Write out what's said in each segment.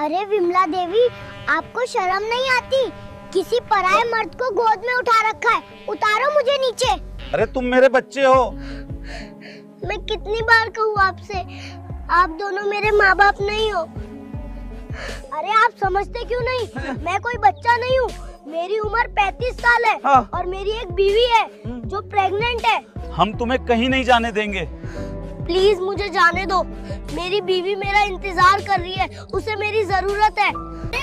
अरे विमला देवी, आपको शर्म नहीं आती? किसी पराये मर्द को गोद में उठा रखा है, उतारो मुझे नीचे। अरे तुम मेरे बच्चे हो। मैं कितनी बार कहूँ आपसे, आप दोनों मेरे माँ बाप नहीं हो। अरे आप समझते क्यों नहीं? मैं कोई बच्चा नहीं हूँ, मेरी उम्र 35 साल है। हाँ। और मेरी एक बीवी है जो प्रेग्नेंट है। हम तुम्हें कहीं नहीं जाने देंगे। प्लीज मुझे जाने दो, मेरी बीवी मेरा इंतजार कर रही है, उसे मेरी जरूरत है।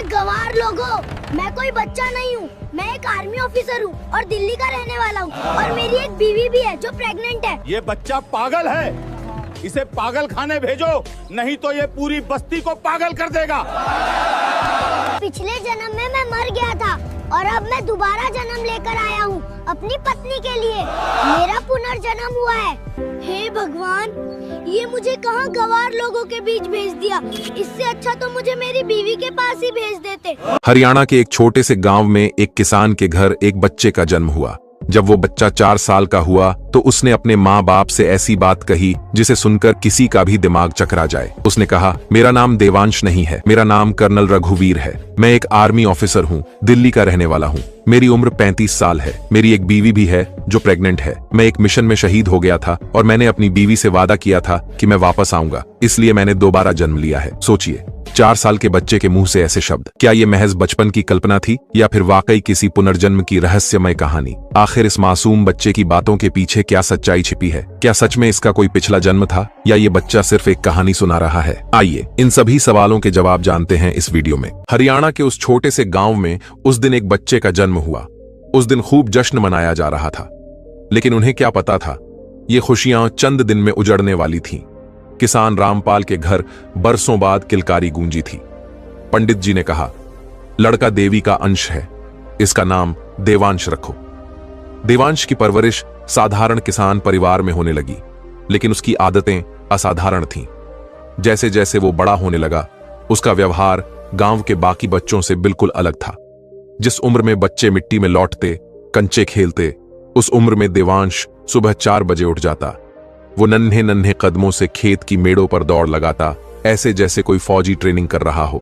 गवार लोगों, मैं कोई बच्चा नहीं हूँ, मैं एक आर्मी ऑफिसर हूँ और दिल्ली का रहने वाला हूँ, और मेरी एक बीवी भी है जो प्रेग्नेंट है। ये बच्चा पागल है, इसे पागल खाने भेजो, नहीं तो ये पूरी बस्ती को पागल कर देगा। पिछले जन्म में मैं मर गया था और अब मैं दोबारा जन्म लेकर आया हूँ अपनी पत्नी के लिए। मेरा पुनर्जन्म हुआ है। हे भगवान, ये मुझे कहाँ गवार लोगों के बीच भेज दिया। इससे अच्छा तो मुझे मेरी बीवी के पास ही भेज देते। हरियाणा के एक छोटे से गांव में एक किसान के घर एक बच्चे का जन्म हुआ। जब वो बच्चा 4 साल का हुआ तो उसने अपने माँ बाप से ऐसी बात कही जिसे सुनकर किसी का भी दिमाग चकरा जाए। उसने कहा, मेरा नाम देवांश नहीं है, मेरा नाम कर्नल रघुवीर है। मैं एक आर्मी ऑफिसर हूँ, दिल्ली का रहने वाला हूँ। मेरी उम्र 35 साल है। मेरी एक बीवी भी है जो प्रेग्नेंट है। मैं एक मिशन में शहीद हो गया था और मैंने अपनी बीवी से वादा किया था कि मैं वापस आऊंगा, इसलिए मैंने दोबारा जन्म लिया है। सोचिए, 4 साल के बच्चे के मुंह से ऐसे शब्द। क्या ये महज बचपन की कल्पना थी या फिर वाकई किसी पुनर्जन्म की रहस्यमय कहानी? आखिर इस मासूम बच्चे की बातों के पीछे क्या सच्चाई छिपी है? क्या सच में इसका कोई पिछला जन्म था या ये बच्चा सिर्फ एक कहानी सुना रहा है? आइए इन सभी सवालों के जवाब जानते हैं इस वीडियो में। हरियाणा के उस छोटे से गांव में उस दिन एक बच्चे का जन्म हुआ। उस दिन खूब जश्न मनाया जा रहा था, लेकिन उन्हें क्या पता था, ये खुशियां चंद दिन में उजड़ने वाली थीं। किसान रामपाल के घर बरसों बाद किलकारी गूंजी थी। पंडित जी ने कहा, लड़का देवी का अंश है, इसका नाम देवांश रखो। देवांश की परवरिश साधारण किसान परिवार में होने लगी, लेकिन उसकी आदतें असाधारण थीं। जैसे जैसे वो बड़ा होने लगा, उसका व्यवहार गांव के बाकी बच्चों से बिल्कुल अलग था। जिस उम्र में बच्चे मिट्टी में लौटते, कंचे खेलते, उस उम्र में देवांश सुबह 4 बजे उठ जाता। वो नन्हे नन्हे कदमों से खेत की मेड़ों पर दौड़ लगाता, ऐसे जैसे कोई फौजी ट्रेनिंग कर रहा हो।